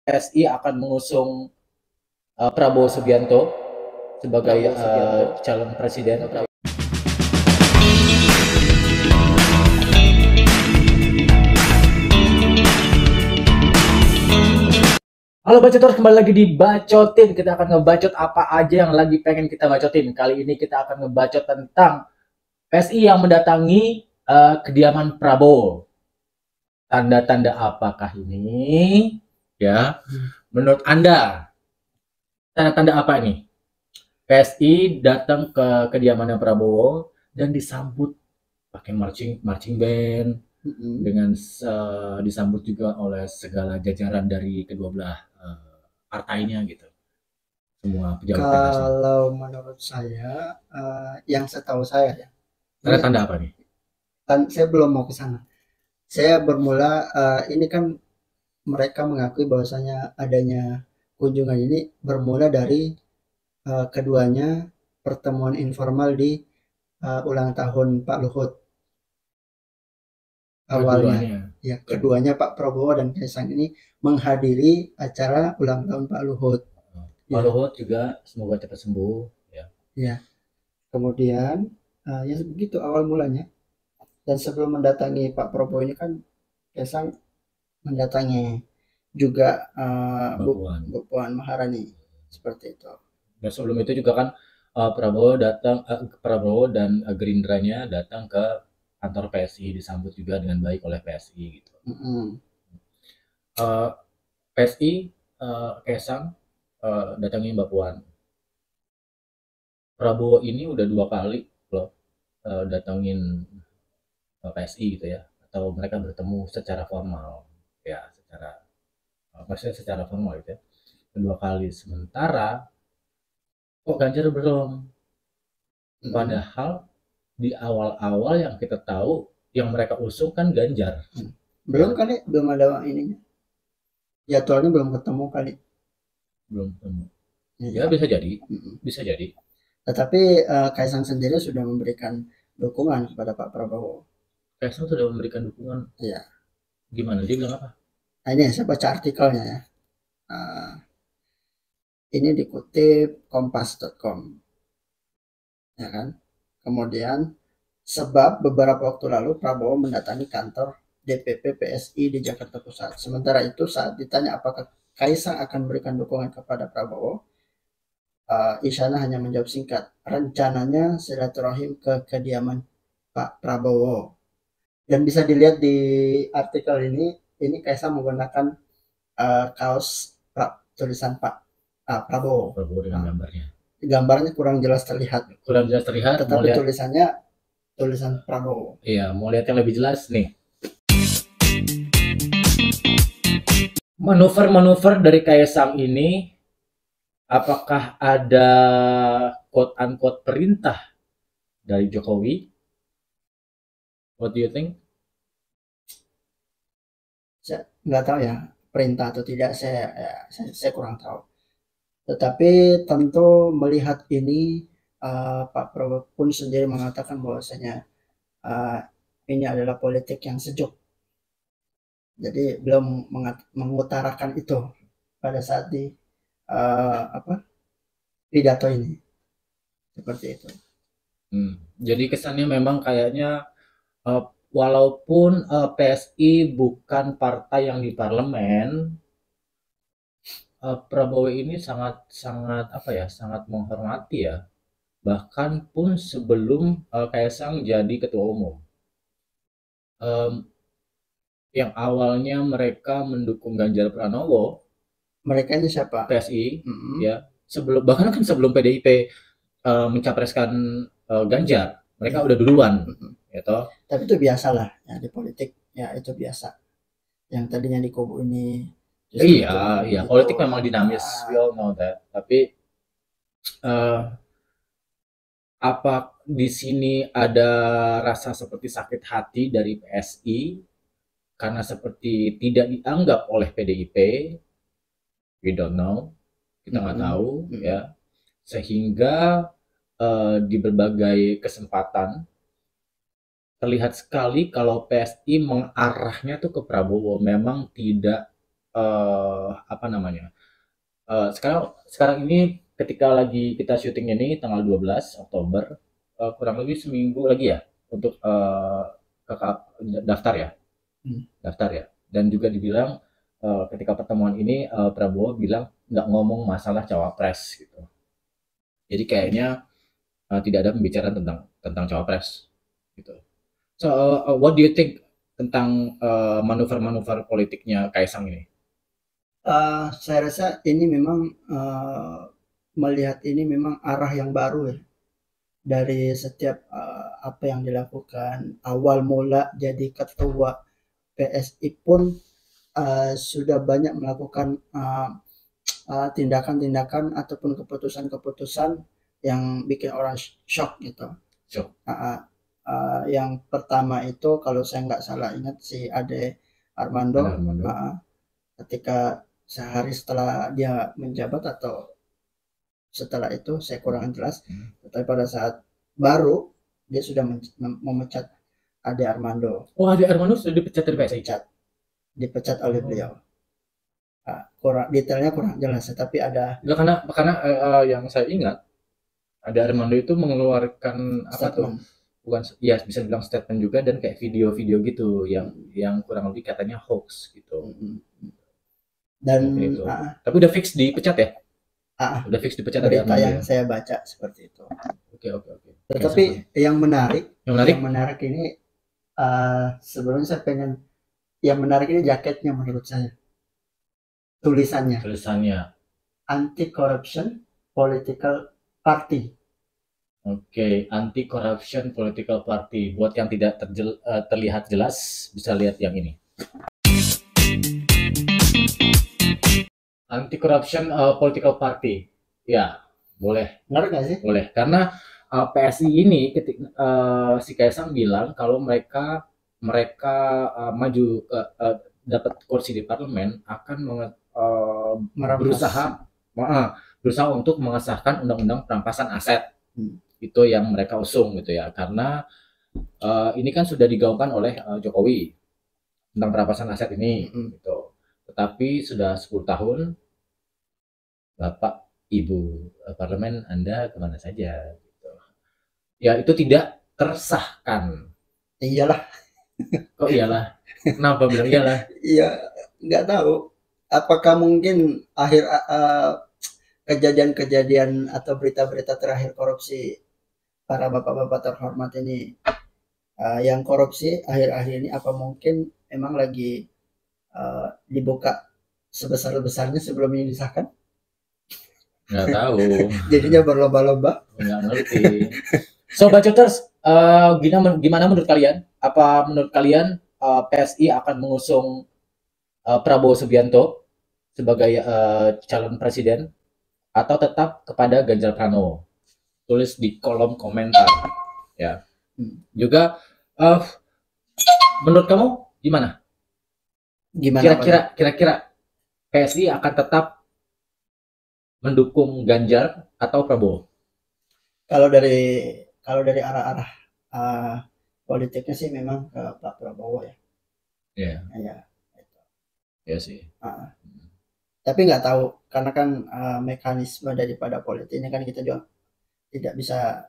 PSI akan mengusung Prabowo Subianto sebagai calon presiden. Halo Bacoters, kembali lagi di Bacotin. Kita akan ngebacot apa aja yang lagi pengen kita bacotin. Kali ini kita akan ngebacot tentang PSI yang mendatangi kediaman Prabowo. Tanda-tanda apakah ini? Ya, menurut Anda, tanda-tanda apa ini? PSI datang ke kediamannya Prabowo dan disambut pakai marching band, dengan disambut juga oleh segala jajaran dari kedua belah partainya gitu, semua pejabat PNS. Kalau menurut saya, yang setahu saya ya, ini Tanda-tanda apa nih? kan saya belum mau ke sana. Saya bermula, ini kan mereka mengakui bahwasanya adanya kunjungan ini bermula dari keduanya pertemuan informal di ulang tahun Pak Luhut awalnya. Keduanya. Ya, keduanya Pak Prabowo dan Kaisang ini menghadiri acara ulang tahun Pak Luhut. Pak Ya, Luhut juga semoga cepat sembuh ya. ya. Kemudian ya begitu awal mulanya. Dan sebelum mendatangi Pak Prabowo ini kan Kaisang mendatangi juga Bu, Mbak Puan Maharani seperti itu. Dan sebelum itu juga kan Prabowo dan Gerindranya datang ke kantor PSI, disambut juga dengan baik oleh PSI gitu. Mm-mm. PSI Kaisang datangi Mbak Puan. Prabowo ini udah 2 kali loh datangin PSI gitu ya, atau mereka bertemu secara formal ya, maksudnya secara formal gitu ya, kedua kali. Sementara kok Ganjar belum, Mm-mm. padahal di awal-awal yang kita tahu yang mereka usung kan Ganjar Belum ya. kali, belum ada ininya. Jadwalnya belum ketemu kali. Belum ketemu ya, Iya. bisa jadi, Mm-mm. bisa jadi. Tetapi Kaisang sendiri sudah memberikan dukungan kepada Pak Prabowo. Kaisang sudah memberikan dukungan. Iya. Gimana dia bilang apa? Nah, ini saya baca artikelnya ya. Uh, ini dikutip kompas.com, ya kan. Kemudian sebab beberapa waktu lalu Prabowo mendatangi kantor DPP PSI di Jakarta Pusat. Sementara itu saat ditanya apakah Kaisang akan memberikan dukungan kepada Prabowo, Isyana hanya menjawab singkat, rencananya silaturahim ke kediaman Pak Prabowo. Dan bisa dilihat di artikel ini Kaisang menggunakan kaos tulisan Pak Prabowo. Prabowo dengan Nah, gambarnya gambarnya kurang jelas terlihat, kurang jelas terlihat, mau tetapi lihat. tulisannya tulisan Prabowo. Iya, mau lihat yang lebih jelas nih, manuver-manuver dari Kaisang ini, apakah ada quote unquote perintah dari Jokowi? What do you think? Saya nggak tahu ya perintah atau tidak, saya kurang tahu. Tetapi tentu melihat ini, Pak Prabowo pun sendiri mengatakan bahwasanya uh, ini adalah politik yang sejuk. Jadi belum mengutarakan itu pada saat di apa pidato ini seperti itu. Jadi kesannya memang kayaknya walaupun PSI bukan partai yang di parlemen, Prabowo ini sangat sangat apa ya, sangat menghormati ya. Bahkan pun sebelum Kaisang jadi ketua umum, Em, yang awalnya mereka mendukung Ganjar Pranowo, Mereka ini siapa? PSI Mm-mm. ya, sebelum, bahkan kan sebelum PDIP mencapreskan Ganjar, mereka Ya. udah duluan Mm-mm. gitu. Tapi itu biasalah ya di politik, ya itu biasa. Yang tadinya di kubu ini justru Iya, turun iya, gitu. politik memang dinamis, we all know that. Tapi eh, apa di sini ada rasa seperti sakit hati dari PSI karena seperti tidak dianggap oleh PDIP? We don't know, kita nggak Mm-mm. tahu Mm-mm. ya. Sehingga di berbagai kesempatan terlihat sekali kalau PSI mengarahnya tuh ke Prabowo, memang tidak apa namanya? Sekarang ini ketika lagi kita syuting ini tanggal 12 Oktober, kurang lebih seminggu lagi ya untuk daftar ya, Hmm. daftar ya. Dan juga dibilang ketika pertemuan ini Prabowo bilang nggak ngomong masalah cawapres gitu. Jadi kayaknya tidak ada pembicaraan tentang cawapres gitu. So, what do you think tentang manuver-manuver politiknya Kaisang ini? Saya rasa ini memang melihat ini memang arah yang baru ya dari setiap apa yang dilakukan awal mula jadi ketua PSI pun sudah banyak melakukan tindakan-tindakan ataupun keputusan-keputusan yang bikin orang shock gitu. So, Yang pertama itu kalau saya nggak salah ingat si Ade Armando, Armando. ketika sehari setelah dia menjabat atau setelah itu saya kurang jelas, tapi pada saat baru dia sudah memecat Ade Armando. Oh, Ade Armando sudah dipecat dari PSI? Dipecat oleh beliau. Kurang detailnya kurang jelas, tapi ada. Nggak, karena yang saya ingat Ade Armando itu mengeluarkan apa tuh? Bukan, ya bisa bilang statement juga, dan kayak video-video gitu yang kurang lebih katanya hoax gitu. Dan tapi udah fix dipecat ya? Udah fix dipecat Ade berita Armando yang ya? saya baca seperti itu. Oke. Tetapi yang menarik ini sebelumnya saya pengen, yang menarik ini jaketnya menurut saya. Tulisannya Anti Corruption Political Party. Oke, Anti Corruption Political Party. Buat yang tidak terlihat jelas, bisa lihat yang ini. Anti Corruption Political Party. Ya, boleh. Benar nggak sih? Boleh, karena PSI ini si Kaisang bilang kalau mereka maju dapat kursi di parlemen akan berusaha untuk mengesahkan undang-undang perampasan aset. Itu yang mereka usung gitu ya, karena ini kan sudah digaungkan oleh Jokowi tentang perampasan aset ini gitu. Tetapi sudah 10 tahun Bapak Ibu parlemen Anda kemana saja gitu. Ya, itu tidak tersahkan. Iyalah. Kok iyalah? Kenapa bilang iyalah? Iya, nggak tahu. Apakah mungkin akhir kejadian-kejadian atau berita-berita terakhir korupsi para bapak-bapak terhormat ini, yang korupsi akhir-akhir ini, apa mungkin emang lagi dibuka sebesar-besarnya sebelum ini disahkan? Nggak tahu. Jadinya berlomba-lomba. Nggak ngerti. So, Bacoters, gimana menurut kalian? Apa menurut kalian PSI akan mengusung Prabowo Subianto sebagai calon presiden atau tetap kepada Ganjar Pranowo? Tulis di kolom komentar ya. Juga menurut kamu gimana? Kira-kira PSI akan tetap mendukung Ganjar atau Prabowo? Kalau dari arah-arah politiknya sih memang ke Pak Prabowo ya. Iya. Ya sih. Tapi nggak tahu, karena kan mekanisme daripada politiknya kan kita juga tidak bisa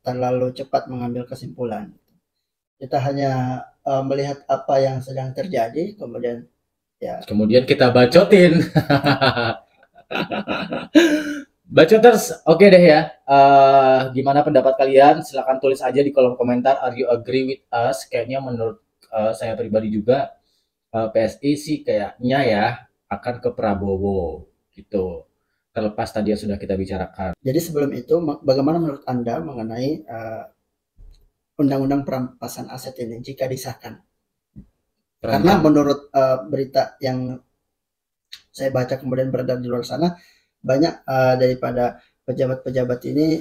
terlalu cepat mengambil kesimpulan. Kita hanya melihat apa yang sedang terjadi, kemudian kita bacotin. Bacoters, oke deh ya. Gimana pendapat kalian? Silahkan tulis aja di kolom komentar. Are you agree with us? Kayaknya menurut saya pribadi juga PSI sih kayaknya ya akan ke Prabowo gitu. Terlepas tadi yang sudah kita bicarakan. Jadi sebelum itu, bagaimana menurut Anda mengenai undang-undang perampasan aset ini jika disahkan? Karena menurut berita yang saya baca kemudian beredar di luar sana, banyak daripada pejabat-pejabat ini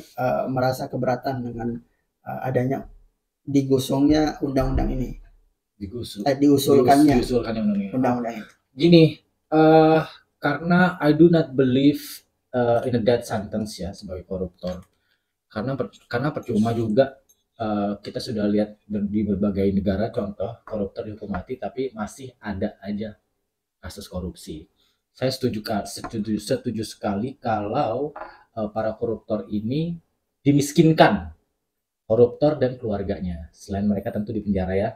merasa keberatan dengan adanya digusungnya undang-undang ini. Diusulkannya undang-undang itu. Gini, karena I do not believe in a death sentence ya sebagai koruptor. Karena percuma juga kita sudah lihat di berbagai negara contoh koruptor dihukum mati tapi masih ada aja kasus korupsi. Saya setuju sekali kalau para koruptor ini dimiskinkan, koruptor dan keluarganya. Selain mereka tentu di penjara ya.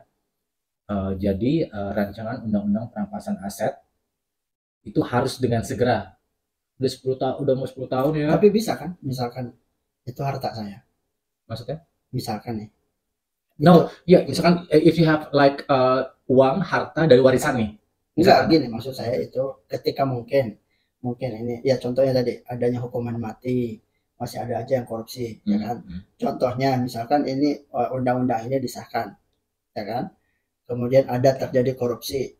Jadi rancangan undang-undang perampasan aset itu harus dengan segera. Udah 10 tahun, udah mau 10 tahun ya. Tapi bisa kan, misalkan itu harta saya. Maksudnya? Misalkan nih. No, ya misalkan if you have like uang, harta dari warisan nih. Enggak, gini maksud saya itu ketika mungkin ini ya contohnya tadi adanya hukuman mati, masih ada aja yang korupsi, ya kan? Contohnya misalkan ini undang-undang ini disahkan, ya kan? Kemudian ada terjadi korupsi,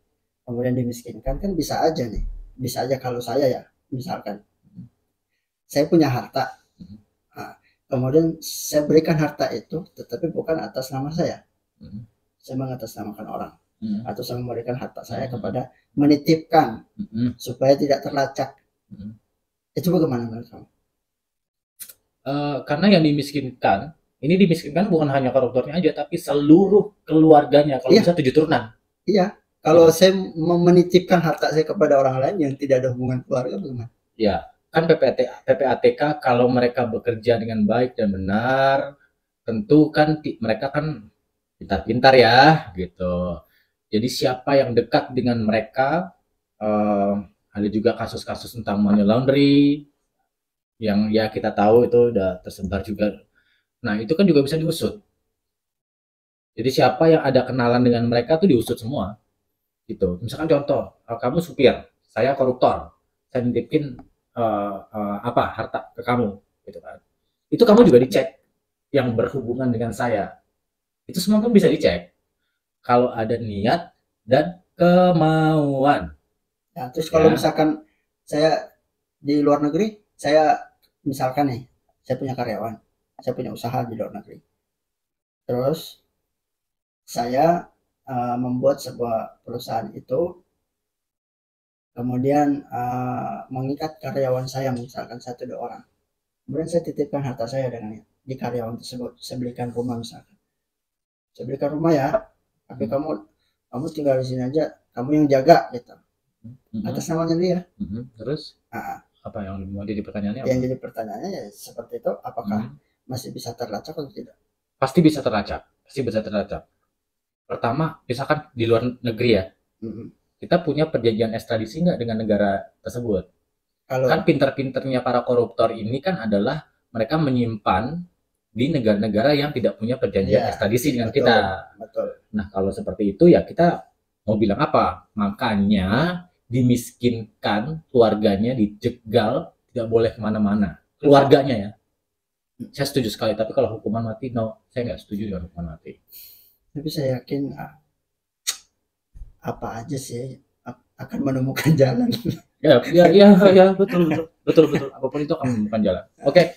kemudian dimiskinkan, kan bisa aja nih, bisa aja kalau saya ya, misalkan saya punya harta, nah, kemudian saya berikan harta itu, tetapi bukan atas nama saya, saya mengatasnamakan orang, atau saya memberikan harta saya kepada menitipkan supaya tidak terlacak, itu bagaimana menurut kamu? Karena yang dimiskinkan ini dimiskinkan bukan hanya koruptornya aja, tapi seluruh keluarganya. Kalau bisa 7 turunan. Iya. Kalau saya menitipkan harta saya kepada orang lain yang tidak ada hubungan keluarga, bagaimana? Ya, kan PPATK kalau mereka bekerja dengan baik dan benar, tentu kan mereka kan pintar-pintar ya, gitu. Jadi siapa yang dekat dengan mereka, ada juga kasus-kasus tentang money laundry, yang ya kita tahu itu udah tersebar juga. Nah, itu kan juga bisa diusut. Jadi siapa yang ada kenalan dengan mereka tuh diusut semua. Gitu. Misalkan contoh, kamu supir, saya koruptor. Saya nitipin harta ke kamu, gitu kan. Itu kamu juga dicek yang berhubungan dengan saya. Itu semua kan bisa dicek. Kalau ada niat dan kemauan. Nah, terus kalau misalkan saya di luar negeri, saya misalkan nih, saya punya karyawan, saya punya usaha di luar negeri. Terus saya membuat sebuah perusahaan itu, kemudian mengikat karyawan saya misalkan 1-2 orang. Kemudian saya titipkan harta saya dengan di karyawan tersebut. Saya belikan rumah misalkan. Saya belikan rumah ya, tapi kamu tinggal di sini aja, kamu yang jaga gitu. Atas namanya dia. Terus? Apa yang mau jadi pertanyaannya? Yang jadi pertanyaannya ya seperti itu, apakah masih bisa terlacak atau tidak? Pasti bisa terlacak. Pasti bisa terlacak. Pertama, misalkan di luar negeri ya, kita punya perjanjian ekstradisi nggak dengan negara tersebut? Kan pinter-pinternya para koruptor ini kan adalah mereka menyimpan di negara-negara yang tidak punya perjanjian ekstradisi dengan kita. Betul. Nah, kalau seperti itu ya kita mau bilang apa? Makanya dimiskinkan, keluarganya dijegal, tidak boleh kemana-mana. Keluarganya ya. Saya setuju sekali, tapi kalau hukuman mati, no, saya nggak setuju dengan hukuman mati. Tapi saya yakin apa aja sih akan menemukan jalan. Ya, betul. Apapun itu akan menemukan jalan. Oke,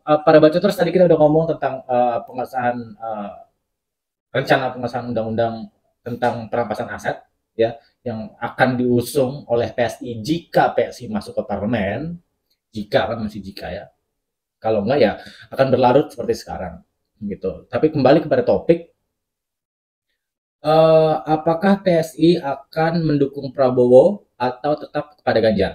para bacoters, tadi kita udah ngomong tentang pengesahan rencana pengesahan undang-undang tentang perampasan aset, ya, yang akan diusung oleh PSI jika PSI masuk ke parlemen, jika kan masih jika ya. Kalau enggak ya akan berlarut seperti sekarang, gitu. Tapi kembali kepada topik. Apakah PSI akan mendukung Prabowo atau tetap kepada Ganjar?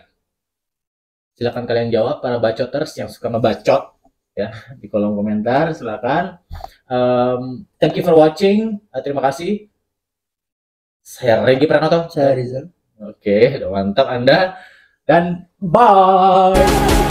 Silakan kalian jawab, para bacoters yang suka ngebacot ya di kolom komentar. Silakan. Thank you for watching. Terima kasih. Saya Renggi Pranoto. Saya Rizal. Oke, udah mantap Anda. Dan bye.